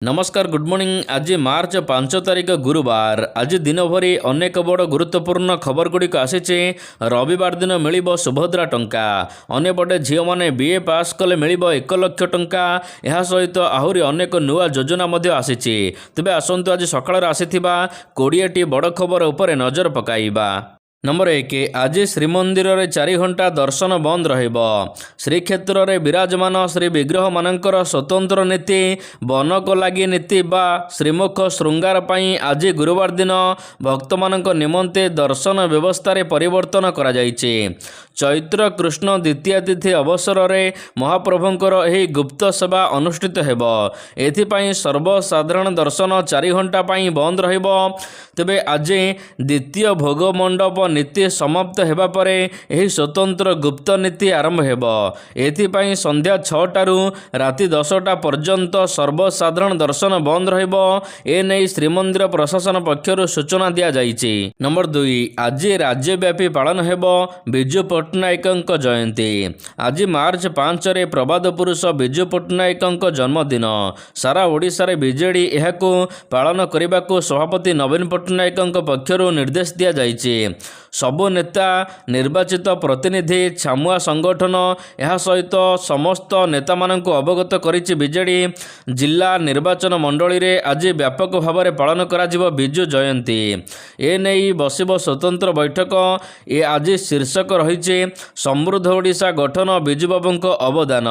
नमस्कार good morning. आज मार्च 5 तारिख गुरुवार। आज दिन भरी अनेक बड़ गुरुत्वपूर्ण खबर गुड़िक आसी। रविवार दिन मिल सुभद्रा टंका। अंपटे झील मैंने बीए पास कले मिल 1 लाख टंका। यह सहित आहरी अनेक नुआ योजना आसी। तेज आसतु आज सकाळ आसी 20टी बड़ खबर उपर नजर पकाइबा। नंबर 1 आज श्रीमंदिर 4 घंटा दर्शन बंद रहिबो। श्रीक्षेत्र में विराजमान श्री विग्रह मानकर स्वतंत्र नीति बनक लगी नीति बा श्रीमुख श्रृंगार पाई आज गुरुवार दिन भक्त मानक निमंते दर्शन व्यवस्था रे परिवर्तन करा जायछि। चैत्र कृष्ण द्वितीय तिथि अवसर में महाप्रभुंकर एही गुप्त सेवा अनुष्ठित हेबो। एथिपाई सर्वसाधारण दर्शन 4 घंटा पाई बंद रहिबो। तेबे आज द्वितीय भोग मंडप नीति समाप्त हेबा परे एही स्वतंत्र गुप्त नीति आरंभ हेबो। एथिपाई संध्या 6टारू राति 10टा पर्यंत सर्वसाधारण दर्शन बंद रहिबो। एनै श्रीमंदिर प्रशासन पक्षरु सूचना दिया जायछि। नंबर 2 आज राज्यव्यापी पालन हेबो बिजू पट्टनायकଙ୍କ जयंती। आज मार्च 5 रे प्रबाद पुरुष बिजू पट्टनायकଙ୍କ जन्मदिन। सारा ओडिशा रे बीजेडी एहाकु पालन करिबाकु सभापति नवीन पट्टनायकଙ୍କ पक्षरु निर्देश दिया जायछि। सबु नेता निर्वाचित प्रतिनिधि छामुआ संगठन यह सहित समस्त नेता मानक अवगत करिछि। बीजेडी जिला निर्वाचन मंडली रे आज व्यापक भाव में पालन करा जिवो बिजू जयंती। एने बसिब स्वतंत्र बैठक। ए आज शीर्षक रही समृद्ध ओडिशा गठन बिजू बाबूंको अवदान।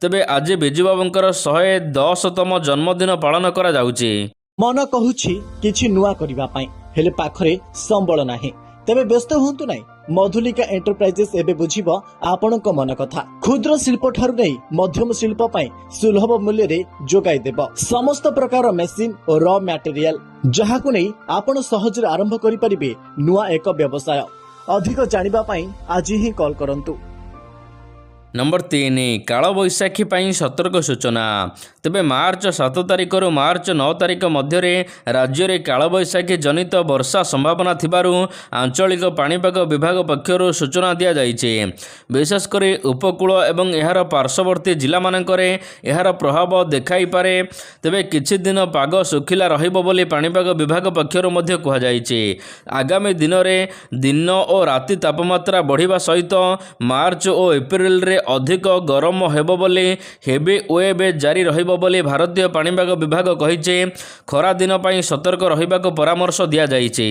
तेबे आज बिजू बाबूंकर 110तम जन्मदिन पालन करा जाउछि। मन कहूछि किछि नुआ करिबा पई हेले पाखरे संबळ नाही। तेबे व्यस्त हुंतु नाही। मधुलिका एंटरप्राइजेस एबे बुझिबो आपणक मन कथा। क्षुद्र शिल्प ठारु नै मध्यम शिल्प पई सुलभ मूल्य रे जोगाई देबो समस्त प्रकार मेसिन और रॉ मटेरियल जहाकु नै आपण सहज रे आरंभ करि परिबे नुआ एक व्यवसाय। अधिक जानिबा पई आज ही कॉल करंतु। नंबर 3 काल बैशाखी पाई सतर्क सूचना। तेबे मार्च 7 तारिख रु मार्च 9 तारिख मध्य राज्य में काल बैशाखी जनित वर्षा संभावना थिबारु आंचलिक पाणीपाग विभाग पक्षरु सूचना दिया जायछि। विशेषकर उपकूल एवं एहार पार्श्ववर्ती जिला मानकरे एहार प्रभाव देखाई पारे। तेबे किछि दिन पाग सुखिला रहिबो बोली पाणीपाग विभाग पक्षरु मध्य कुहा जायछि। आगामी दिन में दिन और राति तापमात्रा बढ़िबा सहित मार्च और एप्रिल रे अधिक गरम हेबो बोली हेवी वेव जारी रहिबो बोली भारतीय पाणीपाग विभाग कहिছে। खरा दिन पई सतर्क रहिबाको परामर्श दिया जायछि।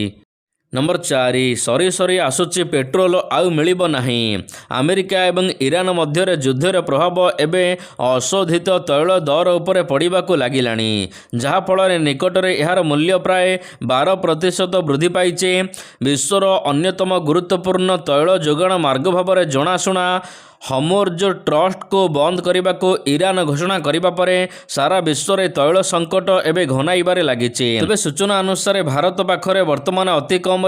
नंबर 4 सरी सरी आसुची पेट्रोल आउ मिलिबो नाही। अमेरिका एवं ईरान मध्य युद्धर प्रभाव एबे अशोधित तैल दर उपरे पड़िबाकु लागिलाणी। जहा फल निकटरे एहार मूल्य प्राय 12% वृद्धि पाइছে। विश्वर अन्यतम गुरुत्वपूर्ण तैल जोगाण मार्ग भाव में जनाशुना हर्मुज ट्रस्ट को बंद करने को ईरान घोषणा करने पर सारा विश्व में तैल संकट एवं घनाइबारे लागिछि। तेबे सूचना अनुसार भारत पाखरे वर्तमान अति कम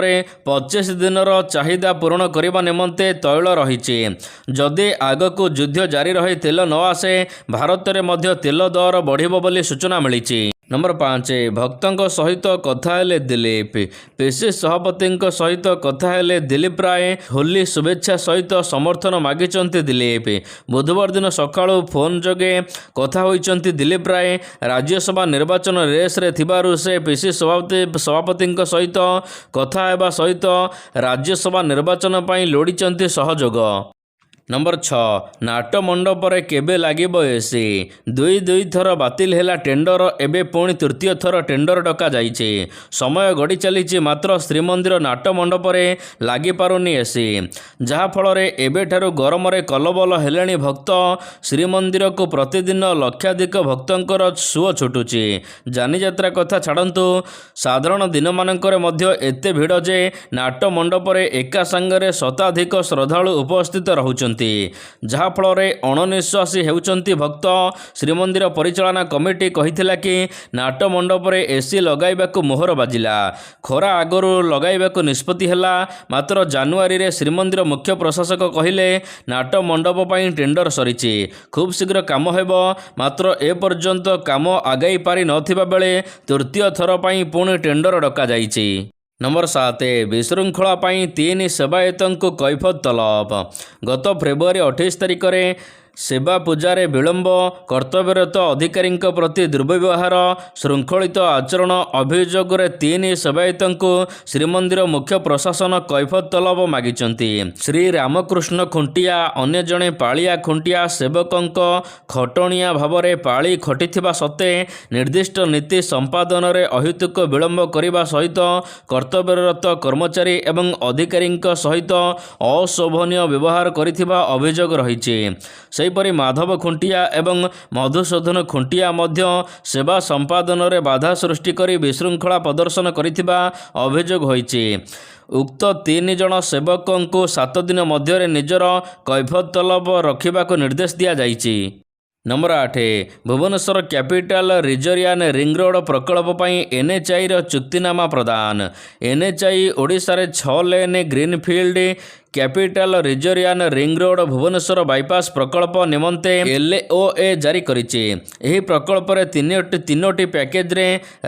25 दिन चाहिदा पूरण करने निमंते तैल रही। जदि आगकू युद्ध जारी रही तेल न आसे भारत में मध्य तेल दर बढ़िबो बोली सूचना मिलिछि। नंबर 5 भक्तों सहित कथा हेले दिलीप। पीसी सभापति सहित कथा हेले दिलीप राय होली शुभेच्छा सहित समर्थन मागिचंती दिलीप। बुधवार दिन सकाळु फोन जोगे कथा होइचंती दिलीप राय। राज्यसभा निर्वाचन रेस रे थिबारु से पीसी सभापति सहित कथा हेबा सहित राज्यसभा निर्वाचन पई लोड़ीचंती सहयोग। नंबर 6 नाट मंडप रे केबे लागिबो एसी। दुई थर बातिल हेला टेंडर एबे पुणी तृतीय थर टेंडर डका जाइछे। समय गड़ी चलीछि मात्र श्रीमंदिर नाट मंडप रे लागी पारुनी एसी। जहा फल रे एबे ठारु गरम रे कलबल हेलेनी भक्त। श्रीमंदिर को प्रतिदिन लक्षाधिक भक्तंकर सुओ छुटुछि। जानी यात्रा कथा छाड़ंतु साधारण दिन मानकरे मध्य एते भिड़ जे नाट मंडप रे एका संगरे शताधिक श्रद्धालु उपस्थित रहुछन्ति। जहा फल रे अणनिश्वासी हेउचंती भक्त। श्रीमंदिर परिचालना कमिटी कहिथिला कि नाट मंडप रे एसी लगाइबाकु मोहर बाजिला। खरा आगरु लगाइबाकु निष्पत्ति हेला। मात्र जानुआरी रे श्रीमंदिर मुख्य प्रशासक कहिले नाट मंडप पई टेंडर सरिछि। खूब शीघ्र काम हेबो। मात्र ए पर्यंत काम आगाई पारि नथिबा बेले तृतीय थर पई पुणी टेंडर डका जाइछि। नंबर 7 विशृंखला पाई 3 सेवायतों को कैफत तलब। गत फेब्रुआरी 28 तारिख में ସେବା ପୂଜାରେ ବିଳମ୍ବ, କର୍ତ୍ତବ୍ୟରତ ଅଧିକାରୀଙ୍କ ପ୍ରତି ଦୁର୍ବ୍ୟବହାର, ଶୃଙ୍ଖଳିତ ଆଚରଣ ଅଭିଯୋଗରେ 3 ସେବାୟତଙ୍କୁ ଶ୍ରୀମନ୍ଦିର ମୁଖ୍ୟ ପ୍ରଶାସନ କୈଫତ ତଲବ ମାଗିଛନ୍ତି। ଶ୍ରୀ ରାମକୃଷ୍ଣ ଖୁଣ୍ଟିଆ ଅନ୍ୟ ଜଣେ ପାଳିଆ ଖୁଣ୍ଟିଆ ସେବକଙ୍କ ଖଟଣିଆ ଭାବରେ ପାଳି ଖଟିଥିବା ସତ୍ତ୍ୱେ ନିର୍ଦ୍ଦିଷ୍ଟ ନୀତି ସମ୍ପାଦନରେ ଅହେତୁକ ବିଳମ୍ବ କରିବା ସହିତ କର୍ତ୍ତବ୍ୟରତ କର୍ମଚାରୀ ଏବଂ ଅଧିକାରୀଙ୍କ ସହିତ ଅଶୋଭନୀୟ ବ୍ୟବହାର କରିଥିବା ଅଭିଯୋଗ ରହିଛି। ସେହିପରି ମାଧବ ଖୁଣ୍ଟିଆ ଏବଂ ମଧୁସୂଦନ ଖୁଣ୍ଟିଆ ମଧ୍ୟ ସେବା ସମ୍ପାଦନରେ ବାଧା ସୃଷ୍ଟି କରି ବିଶୃଙ୍ଖଳା ପ୍ରଦର୍ଶନ କରିଥିବା ଅଭିଯୋଗ ହୋଇଛି। ଉକ୍ତ 3 ଜଣ ସେବକଙ୍କୁ 7 ଦିନ ମଧ୍ୟରେ ନିଜର କୈଫତ ତଲବ ରଖିବାକୁ ନିର୍ଦ୍ଦେଶ ଦିଆଯାଇଛି। Number 8 Bhubaneswar capital region ring road ପ୍ରକଳ୍ପ ପାଇଁ NHAIର ଚୁକ୍ତିନାମା ପ୍ରଦାନ। NHAI ଓଡ଼ିଶାରେ 6 lane greenfield capital region ring road Bhubaneswar bypass ପ୍ରକଳ୍ପ ନିମନ୍ତେ LOA ଜାରି କରିଛି। ଏହି ପ୍ରକଳ୍ପରେ 3ଟି ପ୍ୟାକେଜରେ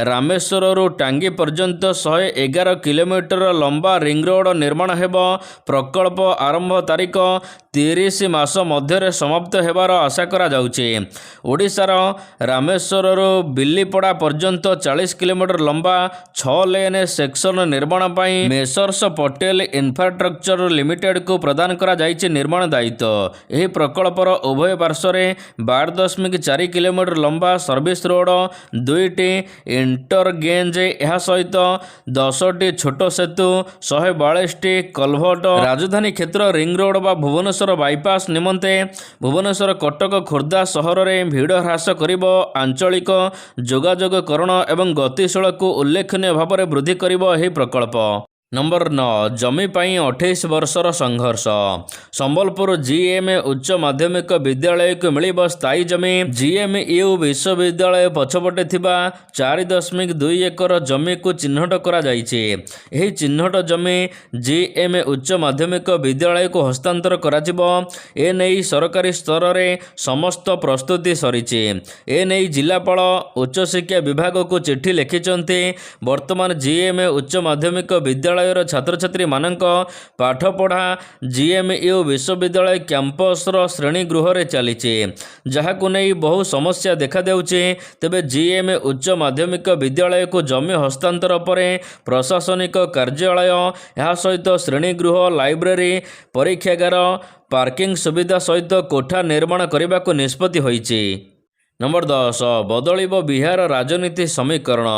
ରାମେଶ୍ୱରରୁ ଟାଙ୍ଗୀ ପର୍ଯ୍ୟନ୍ତ 111 କିଲୋମିଟର ଲମ୍ବା ରିଙ୍ଗ ରୋଡ଼ ନିର୍ମାଣ ହେବ। ପ୍ରକଳ୍ପ ଆରମ୍ଭ ତାରିଖ 30 ମାସ ମଧ୍ୟରେ ସମାପ୍ତ ହେବାର ଆଶା କରାଯାଉଛି। ଓଡ଼ିଶାର ରାମେଶ୍ୱରରୁ ବିଲିପଡ଼ା ପର୍ଯ୍ୟନ୍ତ 40 କିଲୋମିଟର ଲମ୍ବା 6 ଲେନ୍ ସେକ୍ସନ ନିର୍ମାଣ ପାଇଁ ମେସର୍ସ ପଟେଲ ଇନଫ୍ରାଷ୍ଟ୍ରକ୍ଚର ଲିମିଟେଡ୍କୁ ପ୍ରଦାନ କରାଯାଇଛି ନିର୍ମାଣ ଦାୟିତ୍ୱ। ଏହି ପ୍ରକଳ୍ପର ଉଭୟ ପାର୍ଶ୍ୱରେ 12.4 କିଲୋମିଟର ଲମ୍ବା ସର୍ଭିସ ରୋଡ଼, 2ଟି ଇଣ୍ଟରଗେଞ୍ଜ, ଏହା ସହିତ 10ଟି ଛୋଟ ସେତୁ, 142ଟି କଲଭର୍ଟ। ରାଜଧାନୀ କ୍ଷେତ୍ର ରିଙ୍ଗ ରୋଡ଼ ବା ଭୁବନେଶ୍ୱର ବାଇପାସ୍ ନିମନ୍ତେ ଭୁବନେଶ୍ୱର, କଟକ, ଖୋର୍ଦ୍ଧା ସହରରେ ଭିଡ଼ ହ୍ରାସ କରିବ, ଆଞ୍ଚଳିକ ଯୋଗାଯୋଗକରଣ ଏବଂ ଗତିଶୀଳକୁ ଉଲ୍ଲେଖନୀୟ ଭାବରେ ବୃଦ୍ଧି କରିବ ଏହି ପ୍ରକଳ୍ପ। ନମ୍ବର 9 ଜମି ପାଇଁ 28 ବର୍ଷର ସଂଘର୍ଷ। ସମ୍ବଲପୁର GM ଉଚ୍ଚ ମାଧ୍ୟମିକ ବିଦ୍ୟାଳୟକୁ ମିଳିବ ସ୍ଥାୟୀ ଜମି। GMU ବିଶ୍ୱବିଦ୍ୟାଳୟ ପଛପଟେ ଥିବା 4.2 ଏକର ଜମିକୁ ଚିହ୍ନଟ କରାଯାଇଛି। ଏହି ଚିହ୍ନଟ ଜମି GM ଉଚ୍ଚ ମାଧ୍ୟମିକ ବିଦ୍ୟାଳୟକୁ ହସ୍ତାନ୍ତର କରାଯିବ। ଏନେଇ ସରକାରୀ ସ୍ତରରେ ସମସ୍ତ ପ୍ରସ୍ତୁତି ସରିଛି। ଏନେଇ ଜିଲ୍ଲାପାଳ ଉଚ୍ଚଶିକ୍ଷା ବିଭାଗକୁ ଚିଠି ଲେଖିଛନ୍ତି। ବର୍ତ୍ତମାନ GM ଉଚ୍ଚ ମାଧ୍ୟମିକ ବିଦ୍ୟାଳୟର ଛାତ୍ରଛାତ୍ରୀମାନଙ୍କ ପାଠପଢ଼ା GMU ବିଶ୍ୱବିଦ୍ୟାଳୟ କ୍ୟାମ୍ପସର ଶ୍ରେଣୀଗୃହରେ ଚାଲିଛି, ଯାହାକୁ ନେଇ ବହୁ ସମସ୍ୟା ଦେଖାଦେଉଛି। ତେବେ GM ଉଚ୍ଚ ମାଧ୍ୟମିକ ବିଦ୍ୟାଳୟକୁ ଜମି ହସ୍ତାନ୍ତର ପରେ ପ୍ରଶାସନିକ କାର୍ଯ୍ୟାଳୟ, ଏହା ସହିତ ଶ୍ରେଣୀଗୃହ, ଲାଇବ୍ରେରୀ, ପରୀକ୍ଷାଗାର, ପାର୍କିଂ ସୁବିଧା ସହିତ କୋଠା ନିର୍ମାଣ କରିବାକୁ ନିଷ୍ପତ୍ତି ହୋଇଛି। ନମ୍ବର 10 ବଦଳିବ ବିହାର ରାଜନୀତି ସମୀକରଣ।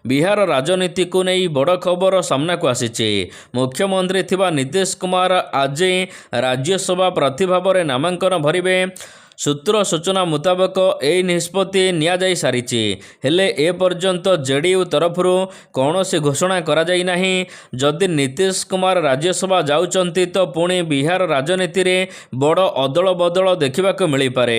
ବିହାର ରାଜନୀତିକୁ ନେଇ ବଡ଼ ଖବର ସାମ୍ନାକୁ ଆସିଛି। ମୁଖ୍ୟମନ୍ତ୍ରୀ ଥିବା ନୀତିଶ କୁମାର ଆଜି ରାଜ୍ୟସଭା ପ୍ରାର୍ଥୀ ଭାବରେ ନାମାଙ୍କନ ଭରିବେ। ସୂତ୍ର ସୂଚନା ମୁତାବକ ଏହି ନିଷ୍ପତ୍ତି ନିଆଯାଇସାରିଛି, ହେଲେ ଏପର୍ଯ୍ୟନ୍ତ JDU ତରଫରୁ କୌଣସି ଘୋଷଣା କରାଯାଇ ନାହିଁ। ଯଦି ନୀତିଶ କୁମାର ରାଜ୍ୟସଭା ଯାଉଛନ୍ତି ତ ପୁଣି ବିହାର ରାଜନୀତିରେ ବଡ଼ ଅଦଳ ବଦଳ ଦେଖିବାକୁ ମିଳିପାରେ।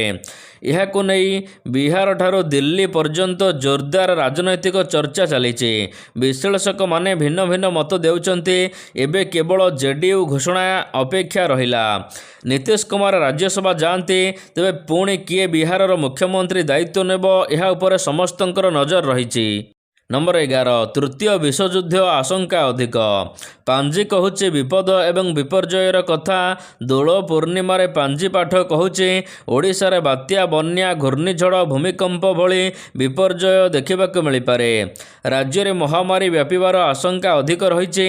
ଏହାକୁ ନେଇ ବିହାରଠାରୁ ଦିଲ୍ଲୀ ପର୍ଯ୍ୟନ୍ତ ଜୋରଦାର ରାଜନୈତିକ ଚର୍ଚ୍ଚା ଚାଲିଛି। ବିଶ୍ଳେଷକମାନେ ଭିନ୍ନ ଭିନ୍ନ ମତ ଦେଉଛନ୍ତି। ଏବେ କେବଳ JDU ଘୋଷଣା ଅପେକ୍ଷା ରହିଲା। ନୀତିଶ କୁମାର ରାଜ୍ୟସଭା ଯାଆନ୍ତି, ତେବେ ପୁଣି କିଏ ବିହାରର ମୁଖ୍ୟମନ୍ତ୍ରୀ ଦାୟିତ୍ୱ ନେବ, ଏହା ଉପରେ ସମସ୍ତଙ୍କର ନଜର ରହିଛି। ନମ୍ବର 11 ତୃତୀୟ ବିଶ୍ୱଯୁଦ୍ଧ ଆଶଙ୍କା ଅଧିକ। ପାଞ୍ଜି କହୁଛି ବିପଦ ଏବଂ ବିପର୍ଯ୍ୟୟର କଥା। ଦୋଳ ପୂର୍ଣ୍ଣିମାରେ ପାଞ୍ଜି ପାଠ କହୁଛି ଓଡ଼ିଶାରେ ବାତ୍ୟା, ବନ୍ୟା, ଘୂର୍ଣ୍ଣିଝଡ଼, ଭୂମିକମ୍ପ ଭଳି ବିପର୍ଯ୍ୟୟ ଦେଖିବାକୁ ମିଳିପାରେ। ରାଜ୍ୟରେ ମହାମାରୀ ବ୍ୟାପିବାର ଆଶଙ୍କା ଅଧିକ ରହିଛି।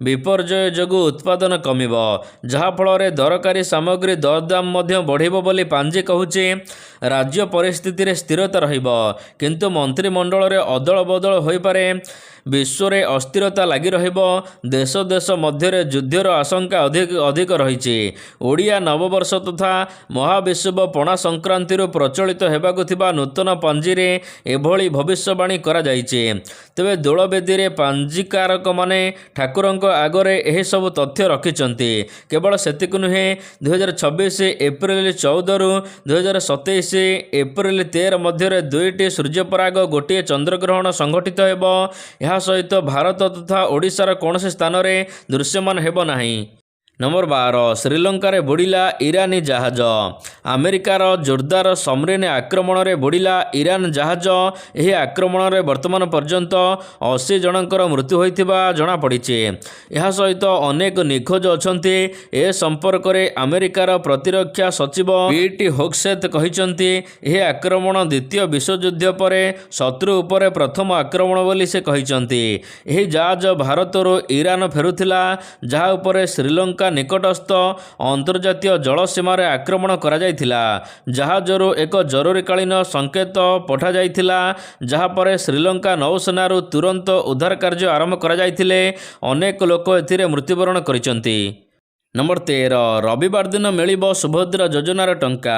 ବିପର୍ଯ୍ୟୟ ଯୋଗୁଁ ଉତ୍ପାଦନ କମିବ, ଯାହାଫଳରେ ଦରକାରୀ ସାମଗ୍ରୀ ଦରଦାମ ମଧ୍ୟ ବଢ଼ିବ ବୋଲି ପାଞ୍ଜି କହୁଛି। ରାଜ୍ୟ ପରିସ୍ଥିତିରେ ସ୍ଥିରତା ରହିବ, କିନ୍ତୁ ମନ୍ତ୍ରିମଣ୍ଡଳରେ ଅଦଳ ବଦଳ ହୋଇପାରେ। ବିଶ୍ୱରେ ଅସ୍ଥିରତା ଲାଗି ରହିବ। ଦେଶ ଦେଶ ମଧ୍ୟରେ ଯୁଦ୍ଧର ଆଶଙ୍କା ଅଧିକ ରହିଛି। ଓଡ଼ିଆ ନବବର୍ଷ ତଥା ମହାବିଷୁବ ପଣା ସଂକ୍ରାନ୍ତିରୁ ପ୍ରଚଳିତ ହେବାକୁ ଥିବା ନୂତନ ପାଞ୍ଜିରେ ଏଭଳି ଭବିଷ୍ୟବାଣୀ କରାଯାଇଛି। ତେବେ ଦୋଳବେଦୀରେ ପାଞ୍ଜିକାରକମାନେ ଠାକୁରଙ୍କ ଆଗରେ ଏହିସବୁ ତଥ୍ୟ ରଖିଛନ୍ତି। କେବଳ ସେତିକି ନୁହେଁ, 2026 ଏପ୍ରିଲ 14ରୁ 2027 ଏପ୍ରିଲ 13 ମଧ୍ୟରେ 2ଟି ସୂର୍ଯ୍ୟପରାଗ, ଗୋଟିଏ ଚନ୍ଦ୍ରଗ୍ରହଣ ସଂଘଟିତ ହେବ। ଏହା ସହିତ ଭାରତ ତଥା ଓଡ଼ିଶାର କୌଣସି ସ୍ଥାନରେ ଦୃଶ୍ୟମାନ ହେବ ନାହିଁ। ନମ୍ବର 12 ଶ୍ରୀଲଙ୍କାରେ ବୁଡ଼ିଲା ଇରାନୀ ଜାହାଜ। ଆମେରିକାର ଜୋରଦାର ସମରିନ୍ ଆକ୍ରମଣରେ ବୁଡ଼ିଲା ଇରାନ ଜାହାଜ। ଏହି ଆକ୍ରମଣରେ ବର୍ତ୍ତମାନ ପର୍ଯ୍ୟନ୍ତ 80 ଜଣଙ୍କର ମୃତ୍ୟୁ ହୋଇଥିବା ଜଣାପଡ଼ିଛି। ଏହା ସହିତ ଅନେକ ନିଖୋଜ ଅଛନ୍ତି। ଏ ସମ୍ପର୍କରେ ଆମେରିକାର ପ୍ରତିରକ୍ଷା ସଚିବ ପିଟ୍ ହେଗ୍ସେଥ୍ କହିଛନ୍ତି, ଏହି ଆକ୍ରମଣ ଦ୍ୱିତୀୟ ବିଶ୍ୱଯୁଦ୍ଧ ପରେ ଶତ୍ରୁ ଉପରେ ପ୍ରଥମ ଆକ୍ରମଣ ବୋଲି ସେ କହିଛନ୍ତି। ଏହି ଜାହାଜ ଭାରତରୁ ଇରାନ ଫେରୁଥିଲା, ଯାହା ଉପରେ ଶ୍ରୀଲଙ୍କା ନିକଟସ୍ଥ ଅନ୍ତର୍ଜାତୀୟ ଜଳସୀମାରେ ଆକ୍ରମଣ କରାଯାଇଥିଲା। ଜାହାଜରୁ ଏକ ଜରୁରୀକାଳୀନ ସଂକେତ ପଠାଯାଇଥିଲା, ଯାହାପରେ ଶ୍ରୀଲଙ୍କା ନୌସେନାରୁ ତୁରନ୍ତ ଉଦ୍ଧାର କାର୍ଯ୍ୟ ଆରମ୍ଭ କରାଯାଇଥିଲେ। ଅନେକ ଲୋକ ଏଥିରେ ମୃତ୍ୟୁବରଣ କରିଛନ୍ତି। ନମ୍ବର 13 ରବିବାର ଦିନ ମିଳିବ ସୁଭଦ୍ରା ଯୋଜନାର ଟଙ୍କା।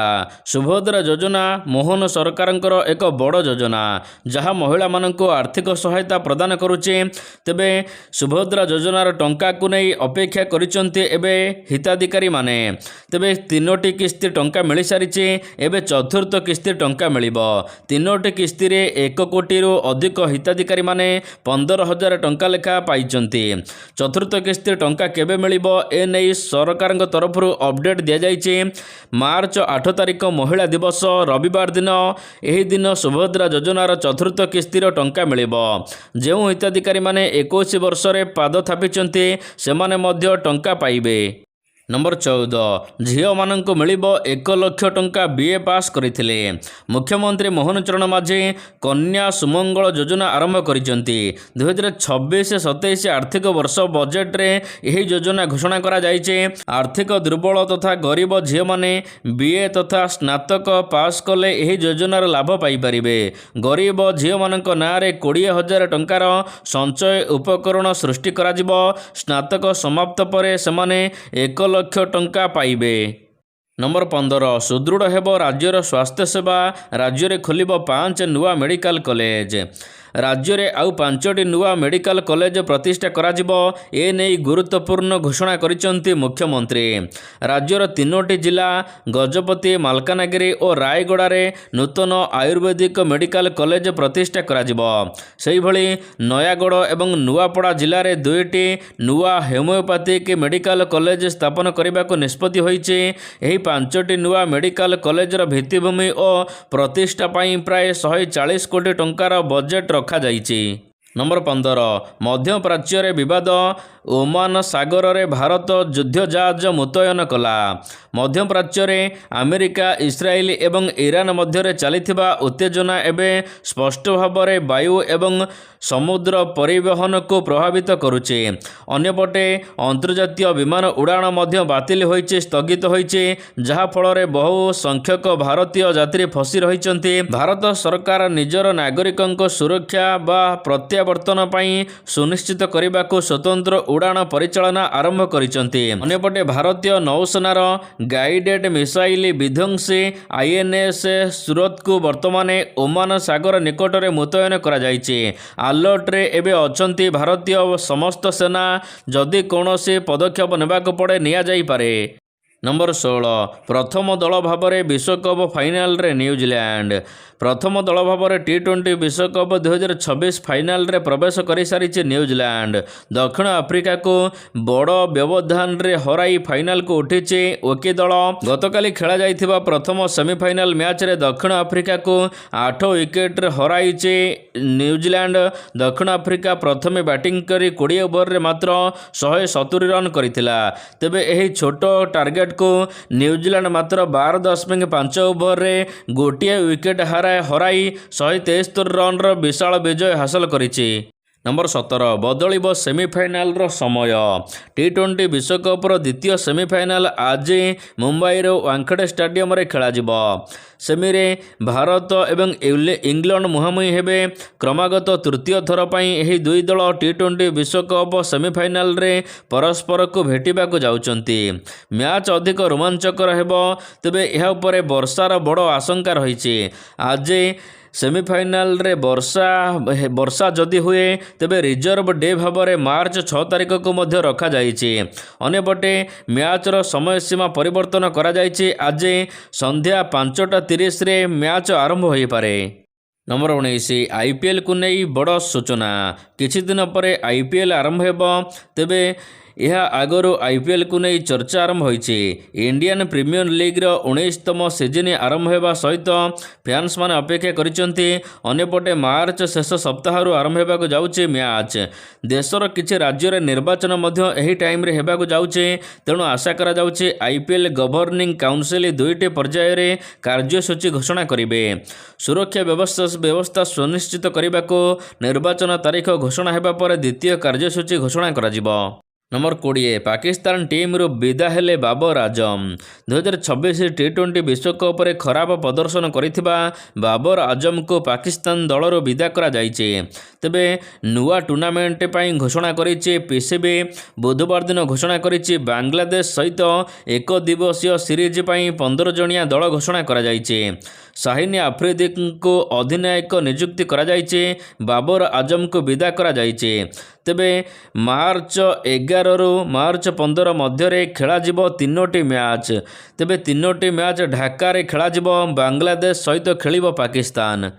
ସୁଭଦ୍ରା ଯୋଜନା ମୋହନ ସରକାରଙ୍କର ଏକ ବଡ଼ ଯୋଜନା, ଯାହା ମହିଳାମାନଙ୍କୁ ଆର୍ଥିକ ସହାୟତା ପ୍ରଦାନ କରୁଛି। ତେବେ ସୁଭଦ୍ରା ଯୋଜନାର ଟଙ୍କାକୁ ନେଇ ଅପେକ୍ଷା କରିଛନ୍ତି ଏବେ ହିତାଧିକାରୀମାନେ। ତେବେ 3ଟି କିସ୍ତି ଟଙ୍କା ମିଳିସାରିଛି। ଏବେ ଚତୁର୍ଥ କିସ୍ତି ଟଙ୍କା ମିଳିବ। 3ଟି କିସ୍ତିରେ 1 କୋଟିରୁ ଅଧିକ ହିତାଧିକାରୀମାନେ 15,000 ଟଙ୍କା ଲେଖା ପାଇଛନ୍ତି। ଚତୁର୍ଥ କିସ୍ତି ଟଙ୍କା କେବେ ମିଳିବ, ଏ ନେଇ ସରକାରଙ୍କ ତରଫରୁ ଅପଡେଟ୍ ଦିଆଯାଇଛି। ମାର୍ଚ୍ଚ 8 ତାରିଖ ମହିଳା ଦିବସ ରବିବାର ଦିନ। ଏହି ଦିନ ସୁଭଦ୍ରା ଯୋଜନାର ଚତୁର୍ଥ କିସ୍ତିର ଟଙ୍କା ମିଳିବ। ଯେଉଁ ହିତାଧିକାରୀମାନେ 21 ବର୍ଷରେ ପାଦ ଥାପିଛନ୍ତି ସେମାନେ ମଧ୍ୟ ଟଙ୍କା ପାଇବେ। ନମ୍ବର 14 ଝିଅମାନଙ୍କୁ ମିଳିବ 1 ଲକ୍ଷ ଟଙ୍କା ବିଏ ପାସ୍ କରିଥିଲେ। ମୁଖ୍ୟମନ୍ତ୍ରୀ ମୋହନ ଚରଣ ମାଝୀ କନ୍ୟା ସୁମଙ୍ଗଳ ଯୋଜନା ଆରମ୍ଭ କରିଛନ୍ତି। 2026-27 ଆର୍ଥିକ ବର୍ଷ ବଜେଟରେ ଏହି ଯୋଜନା ଘୋଷଣା କରାଯାଇଛି। ଆର୍ଥିକ ଦୁର୍ବଳ ତଥା ଗରିବ ଝିଅମାନେ ବିଏ ତଥା ସ୍ନାତକ ପାସ୍ କଲେ ଏହି ଯୋଜନାର ଲାଭ ପାଇପାରିବେ। ଗରିବ ଝିଅମାନଙ୍କ ନାଁରେ 20,000 ଟଙ୍କାର ସଞ୍ଚୟ ଉପକରଣ ସୃଷ୍ଟି କରାଯିବ। ସ୍ନାତକ ସମାପ୍ତ ପରେ ସେମାନେ 1 ଲକ୍ଷ ଟଙ୍କା ପାଇବେ। ନମ୍ବର 15 ସୁଦୃଢ଼ ହେବ ରାଜ୍ୟର ସ୍ୱାସ୍ଥ୍ୟସେବା। ରାଜ୍ୟରେ ଖୋଲିବ 5 ନୂଆ ମେଡ଼ିକାଲ କଲେଜ। ରାଜ୍ୟରେ ଆଉ 5ଟି ନୂଆ ମେଡ଼ିକାଲ କଲେଜ ପ୍ରତିଷ୍ଠା କରାଯିବ। ଏ ନେଇ ଗୁରୁତ୍ୱପୂର୍ଣ୍ଣ ଘୋଷଣା କରିଛନ୍ତି ମୁଖ୍ୟମନ୍ତ୍ରୀ। ରାଜ୍ୟର 3ଟି ଜିଲ୍ଲା ଗଜପତି, ମାଲକାନଗିରି ଓ ରାୟଗଡ଼ାରେ ନୂତନ ଆୟୁର୍ବେଦିକ ମେଡ଼ିକାଲ କଲେଜ ପ୍ରତିଷ୍ଠା କରାଯିବ। ସେହିଭଳି ନୟାଗଡ଼ ଏବଂ ନୂଆପଡ଼ା ଜିଲ୍ଲାରେ 2ଟି ନୂଆ ହୋମିଓପାଥିକ ମେଡ଼ିକାଲ କଲେଜ ସ୍ଥାପନ କରିବାକୁ ନିଷ୍ପତ୍ତି ହୋଇଛି। ଏହି 5ଟି ନୂଆ ମେଡ଼ିକାଲ କଲେଜର ଭିତ୍ତିଭୂମି ଓ ପ୍ରତିଷ୍ଠା ପାଇଁ ପ୍ରାୟ 140 କୋଟି ଟଙ୍କାର ବଜେଟ୍ ରଖାଯାଇଛି। ନମ୍ବର 15 ମଧ୍ୟପ୍ରାଚ୍ୟରେ ବିବାଦ। ଓମାନ ସାଗରରେ ଭାରତ ଯୁଦ୍ଧ ଜାହାଜ ମୁତୟନ କଲା। ମଧ୍ୟପ୍ରାଚ୍ୟରେ ଆମେରିକା, ଇସ୍ରାଏଲ ଏବଂ ଇରାନ ମଧ୍ୟରେ ଚାଲିଥିବା ଉତ୍ତେଜନା ଏବେ ସ୍ପଷ୍ଟ ଭାବରେ ବାୟୁ ଏବଂ ସମୁଦ୍ର ପରିବହନକୁ ପ୍ରଭାବିତ କରୁଛି। ଅନ୍ୟପଟେ ଅନ୍ତର୍ଜାତୀୟ ବିମାନ ଉଡ଼ାଣ ମଧ୍ୟ ବାତିଲ ହୋଇଛି, ସ୍ଥଗିତ ହୋଇଛି, ଯାହାଫଳରେ ବହୁ ସଂଖ୍ୟକ ଭାରତୀୟ ଯାତ୍ରୀ ଫସି ରହିଛନ୍ତି। ଭାରତ ସରକାର ନିଜର ନାଗରିକଙ୍କ ସୁରକ୍ଷା ବା ପ୍ରତ୍ୟାବର୍ତ୍ତନ ପାଇଁ ସୁନିଶ୍ଚିତ କରିବାକୁ ସ୍ୱତନ୍ତ୍ର ଉଡ଼ାଣ ପରିଚାଳନା ଆରମ୍ଭ କରିଛନ୍ତି। ଅନ୍ୟପଟେ ଭାରତୀୟ ନୌସେନାର ଗାଇଡେଡ୍ ମିସାଇଲ ବିଧ୍ୱଂସୀ INS ସୁରତକୁ ବର୍ତ୍ତମାନ ଓମାନ ସାଗର ନିକଟରେ ମୁତୟନ କରାଯାଇଛି। ଆଲର୍ଟରେ ଏବେ ଅଛନ୍ତି ଭାରତୀୟ ସମସ୍ତ ସେନା। ଯଦି କୌଣସି ପଦକ୍ଷେପ ନେବାକୁ ପଡ଼େ ନିଆଯାଇପାରେ। ନମ୍ବର 16 ପ୍ରଥମ ଦଳ ଭାବରେ ବିଶ୍ୱକପ୍ ଫାଇନାଲରେ ନ୍ୟୁଜିଲ୍ୟାଣ୍ଡ। ପ୍ରଥମ ଦଳ ଭାବରେ T20 ବିଶ୍ୱକପ୍ 2026 ଫାଇନାଲରେ ପ୍ରବେଶ କରିସାରିଛି ନ୍ୟୁଜିଲ୍ୟାଣ୍ଡ। ଦକ୍ଷିଣ ଆଫ୍ରିକାକୁ ବଡ଼ ବ୍ୟବଧାନରେ ହରାଇ ଫାଇନାଲକୁ ଉଠିଛି ୱକି ଦଳ। ଗତକାଲି ଖେଳାଯାଇଥିବା ପ୍ରଥମ ସେମିଫାଇନାଲ ମ୍ୟାଚରେ ଦକ୍ଷିଣ ଆଫ୍ରିକାକୁ 8 ୱିକେଟରେ ହରାଇଛି ନ୍ୟୁଜିଲ୍ୟାଣ୍ଡ। ଦକ୍ଷିଣ ଆଫ୍ରିକା ପ୍ରଥମେ ବ୍ୟାଟିଂ କରି 20 ଓଭରରେ ମାତ୍ର 170 ରନ୍ କରିଥିଲା। ତେବେ ଏହି ଛୋଟ ଟାର୍ଗେଟକୁ ନ୍ୟୁଜିଲ୍ୟାଣ୍ଡ ମାତ୍ର 12.5 ଓଭରରେ ଗୋଟିଏ ୱିକେଟ ହରାଇ 173 ରନ୍ର ବିଶାଳ ବିଜୟ ହାସଲ କରିଛି। ନମ୍ବର 17 ବଦଳିବ ସେମିଫାଇନାଲର ସମୟ। T20 ବିଶ୍ୱକପର ଦ୍ୱିତୀୟ ସେମିଫାଇନାଲ ଆଜି ମୁମ୍ବାଇର ୱାଙ୍ଗଖେଡ଼େ ଷ୍ଟାଡିୟମରେ ଖେଳାଯିବ। ସେମିରେ ଭାରତ ଏବଂ ଇଂଲଣ୍ଡ ମୁହାଁମୁହିଁ ହେବେ। କ୍ରମାଗତ ତୃତୀୟ ଥର ପାଇଁ ଏହି ଦୁଇ ଦଳ T20 ବିଶ୍ୱକପ ସେମିଫାଇନାଲରେ ପରସ୍ପରକୁ ଭେଟିବାକୁ ଯାଉଛନ୍ତି। ମ୍ୟାଚ୍ ଅଧିକ ରୋମାଞ୍ଚକର ହେବ। ତେବେ ଏହା ଉପରେ ବର୍ଷାର ବଡ଼ ଆଶଙ୍କା ରହିଛି। ଆଜି ସେମିଫାଇନାଲରେ ବର୍ଷା ଯଦି ହୁଏ ତେବେ ରିଜର୍ଭ ଡେ ଭାବରେ ମାର୍ଚ୍ଚ 6 ତାରିଖକୁ ମଧ୍ୟ ରଖାଯାଇଛି। ଅନ୍ୟପଟେ ମ୍ୟାଚ୍ର ସମୟସୀମା ପରିବର୍ତ୍ତନ କରାଯାଇଛି। ଆଜି ସନ୍ଧ୍ୟା 5:30ରେ ମ୍ୟାଚ୍ ଆରମ୍ଭ ହୋଇପାରେ। ନମ୍ବର 19 IPLକୁ ନେଇ ବଡ଼ ସୂଚନା। କିଛି ଦିନ ପରେ IPL ଆରମ୍ଭ ହେବ। ତେବେ ଏହା ଆଗରୁ ଆଇପିଏଲ୍କୁ ନେଇ ଚର୍ଚ୍ଚା ଆରମ୍ଭ ହୋଇଛି। ଇଣ୍ଡିଆନ୍ ପ୍ରିମିୟର ଲିଗ୍ର 19ତମ ସିଜିନ୍ ଆରମ୍ଭ ହେବା ସହିତ ଫ୍ୟାନ୍ସମାନେ ଅପେକ୍ଷା କରିଛନ୍ତି। ଅନ୍ୟପଟେ ମାର୍ଚ୍ଚ ଶେଷ ସପ୍ତାହରୁ ଆରମ୍ଭ ହେବାକୁ ଯାଉଛି ମ୍ୟାଚ୍। ଦେଶର କିଛି ରାଜ୍ୟରେ ନିର୍ବାଚନ ମଧ୍ୟ ଏହି ଟାଇମ୍ରେ ହେବାକୁ ଯାଉଛି। ତେଣୁ ଆଶା କରାଯାଉଛି ଆଇପିଏଲ୍ ଗଭର୍ଣ୍ଣିଂ କାଉନସିଲ୍ 2ଟି ପର୍ଯ୍ୟାୟରେ କାର୍ଯ୍ୟସୂଚୀ ଘୋଷଣା କରିବେ। ସୁରକ୍ଷା ବ୍ୟବସ୍ଥା ସୁନିଶ୍ଚିତ କରିବାକୁ ନିର୍ବାଚନ ତାରିଖ ଘୋଷଣା ହେବା ପରେ ଦ୍ୱିତୀୟ କାର୍ଯ୍ୟସୂଚୀ ଘୋଷଣା କରାଯିବ। ନମ୍ବର 20 ପାକିସ୍ତାନ ଟିମ୍ରୁ ବିଦା ହେଲେ ବାବର ଆଜମ। 2026 ଟି20 ବିଶ୍ୱକପରେ ଖରାପ ପ୍ରଦର୍ଶନ କରିଥିବା ବାବର ଆଜମଙ୍କୁ ପାକିସ୍ତାନ ଦଳରୁ ବିଦା କରାଯାଇଛି। ତେବେ ନୂଆ ଟୁର୍ଣ୍ଣାମେଣ୍ଟ ପାଇଁ ଘୋଷଣା କରିଛି ପିସିବି। ବୁଧବାର ଦିନ ଘୋଷଣା କରିଛି ବାଂଲାଦେଶ ସହିତ ଏକ ଦିବସୀୟ ସିରିଜ୍ ପାଇଁ 15 ଜଣିଆ ଦଳ ଘୋଷଣା କରାଯାଇଛି। ଶାହିନ ଆଫ୍ରିଦିଙ୍କୁ ଅଧିନାୟକ ନିଯୁକ୍ତି କରାଯାଇଛି। ବାବର ଆଜମଙ୍କୁ ବିଦା କରାଯାଇଛି। ତେବେ ମାର୍ଚ୍ଚ 11ରୁ ମାର୍ଚ୍ଚ 15 ମଧ୍ୟରେ ଖେଳାଯିବ 3ଟି ମ୍ୟାଚ୍। ତେବେ 3ଟି ମ୍ୟାଚ୍ ଢାକାରେ ଖେଳାଯିବ। ବାଂଲାଦେଶ ସହିତ ଖେଳିବ ପାକିସ୍ତାନ।